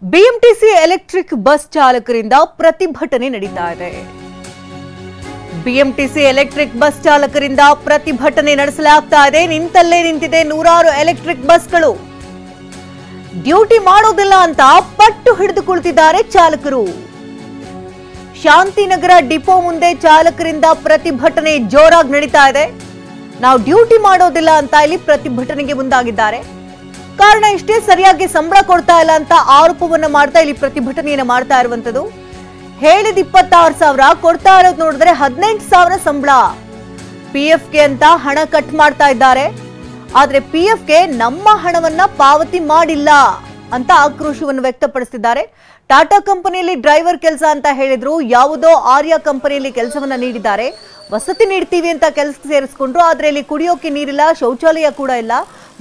BMTC electric bus ಚಾಲಕರಿಂದ ಪ್ರತಿಭಟನೆ ನಡೀತಾ ಇದೆ. ಬಿಎಂಟಿಸಿ ಎಲೆಕ್ಟ್ರಿಕ್ ಬಸ್ ಚಾಲಕರಿಂದ ಪ್ರತಿಭಟನೆ ನಡೆಸಲಾಗ್ತಾ ಇದೆ. ನಿಂತಲ್ಲೇ ನಿಂತಿದೆ ನೂರಾರು ಎಲೆಕ್ಟ್ರಿಕ್ ಬಸ್ಗಳು. ಡ್ಯೂಟಿ ಮಾಡೋದಿಲ್ಲ ಅಂತ ಪಟ್ಟು ಹಿಡಿದು ಕುಳಿತಿದ್ದಾರೆ ಚಾಲಕರು. ಶಾಂತಿನಗರ ಡಿಪೋ ಮುಂದೆ ಚಾಲಕರಿಂದ ಪ್ರತಿಭಟನೆ ಜೋರಾಗಿ ನಡೀತಾ ಇದೆ. ನಾವು ಡ್ಯೂಟಿ ಮಾಡೋದಿಲ್ಲ ಅಂತ ಇಲ್ಲಿ ಪ್ರತಿಭಟನೆಗೆ ಮುಂದಾಗಿದ್ದಾರೆ. ಕಾರಣ ಇಷ್ಟೇ, ಸರಿಯಾಗಿ ಸಂಬಳ ಕೊಡ್ತಾ ಇಲ್ಲ ಅಂತ ಆರೋಪವನ್ನ ಮಾಡ್ತಾ ಇಲ್ಲಿ ಪ್ರತಿಭಟನೆಯನ್ನ ಮಾಡ್ತಾ ಇರುವಂತದ್ದು. ಹೇಳಿದ 26,000 ಕೊಡ್ತಾ ಇರೋದು ನೋಡಿದ್ರೆ 18,000 ಸಂಬಳ. ಪಿಎಫ್ಗೆ ಅಂತ ಹಣ ಕಟ್ ಮಾಡ್ತಾ ಇದ್ದಾರೆ. ಆದ್ರೆ ಪಿಎಫ್ಗೆ ನಮ್ಮ ಹಣವನ್ನ ಪಾವತಿ ಮಾಡಿಲ್ಲ ಅಂತ ಆಕ್ರೋಶವನ್ನು ವ್ಯಕ್ತಪಡಿಸಿದ್ದಾರೆ. ಟಾಟಾ ಕಂಪನಿಯಲ್ಲಿ ಡ್ರೈವರ್ ಕೆಲಸ ಅಂತ ಹೇಳಿದ್ರು, ಯಾವುದೋ ಆರ್ಯ ಕಂಪನಿಯಲ್ಲಿ ಕೆಲಸವನ್ನ ನೀಡಿದ್ದಾರೆ. ವಸತಿ ನೀಡ್ತೀವಿ ಅಂತ ಕೆಲಸಕ್ಕೆ ಸೇರಿಸಿಕೊಂಡ್ರು, ಆದ್ರೆ ಇಲ್ಲಿ ಕುಡಿಯೋಕೆ ನೀರಿಲ್ಲ, ಶೌಚಾಲಯ ಕೂಡ ಇಲ್ಲ,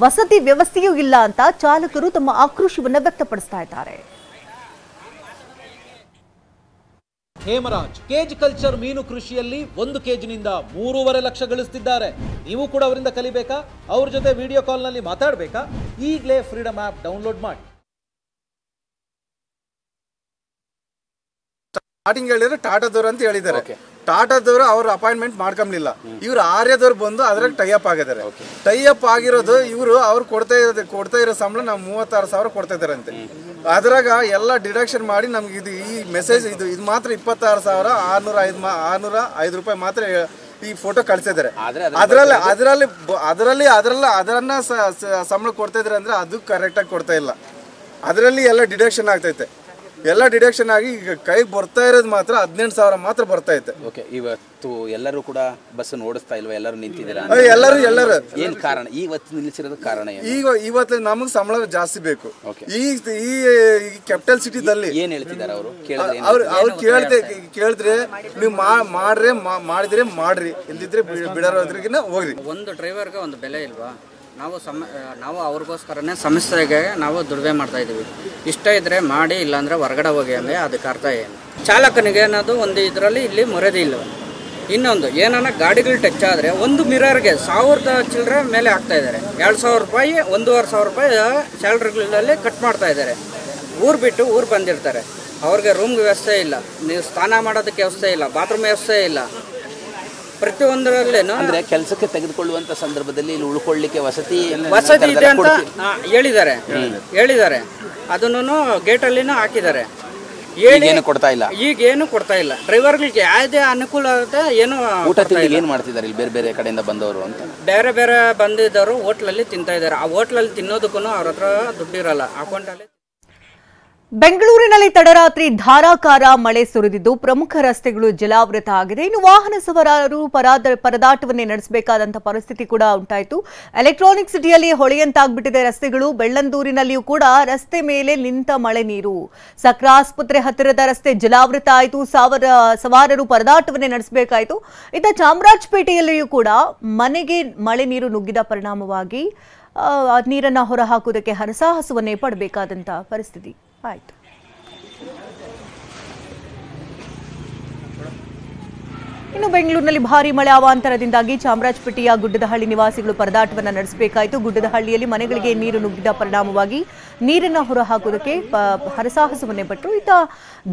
ವಸತಿ ವ್ಯವಸ್ಥೆಯೂ ಇಲ್ಲ ಅಂತ ಚಾಲಕರು ತಮ್ಮ ಆಕ್ರೋಶವನ್ನು ವ್ಯಕ್ತಪಡಿಸ್ತಾ ಇದ್ದಾರೆ. ಹೇಮರಾಜ್ ಕೇಜ್ ಕಲ್ಚರ್ ಮೀನು ಕೃಷಿಯಲ್ಲಿ 1 ಕೆಜಿನಿಂದ 3.5 ಲಕ್ಷ ಗಳಿಸುತ್ತಿದ್ದಾರೆ. ನೀವು ಕೂಡ ಅವರಿಂದ ಕಲಿಬೇಕಾ? ಅವ್ರ ಜೊತೆ ವಿಡಿಯೋ ಕಾಲ್ ನಲ್ಲಿ ಮಾತಾಡಬೇಕಾ? ಈಗಲೇ ಫ್ರೀಡಮ್ ಆಪ್ ಡೌನ್ಲೋಡ್ ಮಾಡಿ. ಸ್ಟಾರ್ಟಿಂಗ್ ಹೇಳಿದ್ರೆ ಟಾಟಾದವರು ಅಂತ ಹೇಳಿದ್ದಾರೆ. ಟಾಟಾದವರು ಅವ್ರ ಅಪಾಯಿಂಟ್ಮೆಂಟ್ ಮಾಡ್ಕೊಂಬ್ಲಿಲ್ಲ. ಇವ್ರು ಆರ್ಯದವ್ರು ಬಂದು ಅದ್ರಾಗ ಟೈಅಪ್ ಆಗಿದ್ದಾರೆ. ಟೈಅಪ್ ಆಗಿರೋದು ಇವರು ಅವ್ರು ಕೊಡ್ತಾ ಇರೋ ಸಂಬಳ ನಾವು 36,000 ಕೊಡ್ತಾ ಇದಾರೆ ಅಂತೆ. ಅದ್ರಾಗ ಎಲ್ಲ ಡಿಡಕ್ಷನ್ ಮಾಡಿ ನಮ್ಗೆ ಇದು ಈ ಮೆಸೇಜ್ ಇದು ಮಾತ್ರ 26,605 ರೂಪಾಯಿ ಮಾತ್ರ ಈ ಫೋಟೋ ಕಳ್ಸಿದ್ದಾರೆ. ಅದರನ್ನ ಸಂಬಳ ಕೊಡ್ತಾ ಇದ್ರೆ ಅಂದ್ರೆ ಅದು ಕರೆಕ್ಟಾಗಿ ಕೊಡ್ತಾ ಇಲ್ಲ. ಅದರಲ್ಲಿ ಎಲ್ಲ ಡಿಡಕ್ಷನ್ ಆಗ್ತೈತೆ. ಎಲ್ಲ ಡಿಡಕ್ಷನ್ ಆಗಿ ಈಗ ಕೈಗೆ ಬರ್ತಾ ಇರೋದು ಮಾತ್ರ 18,000 ಮಾತ್ರ ಬರ್ತಾ ಐತೆ. ಓಕೆ, ಇವತ್ತು ಎಲ್ಲರೂ ಕೂಡ ಬಸ್ ಓಡಿಸ್ತಾ ಇಲ್ವಾ? ಎಲ್ಲರೂ ನಿಂತಿದ್ದೀರಾ? ಎಲ್ಲರೂ ಏನ್ ಕಾರಣ ಇವತ್ತು ನಿಲ್ಲಿಸಿರೋದು? ಕಾರಣ ಇವತ್ತು ನಮಗೆ ಸಂಬಳ ಜಾಸ್ತಿ ಬೇಕು. ಈ ಕ್ಯಾಪಿಟಲ್ ಸಿಟಿದಲ್ಲಿ ಏನ್ ಹೇಳ್ತಿದ್ದಾರೆ ಅವರು? ಅವ್ರು ಕೇಳಿದ್ರೆ ನೀವು ಮಾಡಿದ್ರೆ ಮಾಡ್ರಿ, ಇಲ್ದಿದ್ರೆ ಬಿಡೋದ್ರಿಗಿನ ಹೋಗ್ರಿ. ಒಂದು ಡ್ರೈವರ್ಗೆ ಒಂದು ಬೆಲೆ ಇಲ್ವಾ? ನಾವು ಅವ್ರಿಗೋಸ್ಕರನೇ ಸಂಸ್ಥೆಗೆ ನಾವು ದುಡಿಮೆ ಮಾಡ್ತಾ ಇದ್ದೀವಿ. ಇಷ್ಟ ಇದ್ರೆ ಮಾಡಿ, ಇಲ್ಲಾಂದ್ರೆ ಹೊರಗಡೆ ಹೋಗಿ ಅಂದರೆ ಅದಕ್ಕೆ ಅರ್ಥ ಏನು? ಚಾಲಕನಿಗೆ ಅನ್ನೋದು ಒಂದು ಇದರಲ್ಲಿ ಇಲ್ಲಿ ಮರ್ಯಾದೆ ಇಲ್ಲ. ಇನ್ನೊಂದು ಏನನ್ನ ಗಾಡಿಗಳು ಟಚ್ ಆದರೆ ಒಂದು ಮಿರರ್ಗೆ 1,000 ಚಿಲ್ಲರೆ ಮೇಲೆ ಹಾಕ್ತಾ ಇದ್ದಾರೆ. 2,000 ರೂಪಾಯಿ 1,500 ರೂಪಾಯಿ ಸ್ಯಾಲ್ರಿಗಳಲ್ಲಿ ಕಟ್ ಮಾಡ್ತಾ ಇದ್ದಾರೆ. ಊರು ಬಿಟ್ಟು ಊರು ಬಂದಿರ್ತಾರೆ. ಅವ್ರಿಗೆ ರೂಮ್ ವ್ಯವಸ್ಥೆ ಇಲ್ಲ, ನೀವು ಸ್ನಾನ ಮಾಡೋದಕ್ಕೆ ವ್ಯವಸ್ಥೆ ಇಲ್ಲ, ಬಾತ್ರೂಮ್ ವ್ಯವಸ್ಥೆ ಇಲ್ಲ. ಪ್ರತಿಯೊಂದರಲ್ಲೇನು ಅಂದ್ರೆ ಕೆಲಸಕ್ಕೆ ತೆಗೆದುಕೊಳ್ಳುವಂತ ಸಂದರ್ಭದಲ್ಲಿ ಇಲ್ಲಿ ಉಳ್ಕೊಳ್ಳಿಕ್ಕೆ ವಸತಿ ಇದೆ ಅಂತ ಹೇಳಿದ್ದಾರೆ. ಅದನ್ನು ಗೇಟಲ್ಲಿನೂ ಹಾಕಿದ್ದಾರೆ. ಏನು ಕೊಡ್ತಾ ಇಲ್ಲ, ಈಗೇನು ಕೊಡ್ತಾ ಇಲ್ಲ. ಡ್ರೈವರ್ಗಳಿಗೆ ಯಾವುದೇ ಅನುಕೂಲ ಆಗುತ್ತೆ ಏನು ಊಟ ತಿಂಡಿ ಏನು ಮಾಡ್ತಿದ್ದಾರೆ ಇಲ್ಲಿ? ಬೇರೆ ಬೇರೆ ಕಡೆಯಿಂದ ಬಂದವರು ಅಂತ ಬೇರೆ ಬೇರೆ ಬಂದಿದ್ದವರು ಹೋಟ್ಲಲ್ಲಿ ತಿಂತಾ ಇದ್ದಾರೆ. ಆ ಹೋಟ್ಲಲ್ಲಿ ತಿನ್ನೋದಕ್ಕೂ ಅವ್ರ ಹತ್ರ ದುಡ್ಡಿರಲ್ಲ ಅಕೌಂಟಲ್ಲಿ. ಬೆಂಗಳೂರಿನಲ್ಲಿ ತಡರಾತ್ರಿ ಧಾರಾಕಾರ ಮಳೆ ಸುರಿದಿದ್ದು ಪ್ರಮುಖ ರಸ್ತೆಗಳು ಜಲಾವೃತ ಆಗಿದೆ. ಇನ್ನು ವಾಹನ ಸವಾರರು ಪರದಾಟವನ್ನೇ ನಡೆಸಬೇಕಾದಂತಹ ಪರಿಸ್ಥಿತಿ ಕೂಡ ಉಂಟಾಯಿತು. ಎಲೆಕ್ಟ್ರಾನಿಕ್ ಸಿಟಿಯಲ್ಲಿ ಹೊಳೆಯಂತಾಗ್ಬಿಟ್ಟಿದೆ ರಸ್ತೆಗಳು. ಬೆಳ್ಳಂದೂರಿನಲ್ಲಿಯೂ ಕೂಡ ರಸ್ತೆ ಮೇಲೆ ನಿಂತ ಮಳೆ ನೀರು. ಸಕ್ರ ಆಸ್ಪತ್ರೆ ಹತ್ತಿರದ ರಸ್ತೆ ಜಲಾವೃತ ಆಯಿತು. ಸವಾರರು ಪರದಾಟವನ್ನೇ ನಡೆಸಬೇಕಾಯಿತು. ಇತ್ತ ಚಾಮರಾಜಪೇಟೆಯಲ್ಲಿಯೂ ಕೂಡ ಮನೆಗೆ ಮಳೆ ನೀರು ನುಗ್ಗಿದ ಪರಿಣಾಮವಾಗಿ ನೀರನ್ನು ಹೊರಹಾಕುವುದಕ್ಕೆ ಹರಸಾಹಸವನ್ನೇ ಪಡಬೇಕಾದಂತಹ ಪರಿಸ್ಥಿತಿ ಆಯಿತು. ಇನ್ನು ಬೆಂಗಳೂರಿನಲ್ಲಿ ಭಾರೀ ಮಳೆ ಅವಾಂತರದಿಂದಾಗಿ ಚಾಮರಾಜಪೇಟೆಯ ಗುಡ್ಡದಹಳ್ಳಿ ನಿವಾಸಿಗಳು ಪರದಾಟವನ್ನು ನಡೆಸಬೇಕಾಯಿತು. ಗುಡ್ಡದಹಳ್ಳಿಯಲ್ಲಿ ಮನೆಗಳಿಗೆ ನೀರು ನುಗ್ಗಿದ ಪರಿಣಾಮವಾಗಿ ನೀರನ್ನು ಹೊರಹಾಕುವುದಕ್ಕೆ ಹರಸಾಹಸವನ್ನೇ ಪಟ್ಟರು. ಇತ್ತ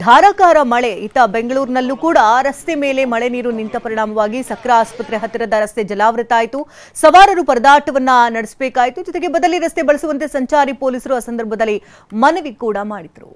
ಧಾರಾಕಾರ ಮಳೆ. ಇತ್ತ ಬೆಂಗಳೂರಿನಲ್ಲೂ ಕೂಡ ರಸ್ತೆ ಮೇಲೆ ಮಳೆ ನೀರು ನಿಂತ ಪರಿಣಾಮವಾಗಿ ಸಕ್ರ ಆಸ್ಪತ್ರೆ ಹತ್ತಿರದ ರಸ್ತೆ ಜಲಾವೃತ ಆಯಿತು. ಸವಾರರು ಪರದಾಟವನ್ನ ನಡೆಸಬೇಕಾಯಿತು. ಜೊತೆಗೆ ಬದಲಿ ರಸ್ತೆ ಬಳಸುವಂತೆ ಸಂಚಾರಿ ಪೊಲೀಸರು ಆ ಸಂದರ್ಭದಲ್ಲಿ ಮನವಿ ಕೂಡ ಮಾಡಿದರು.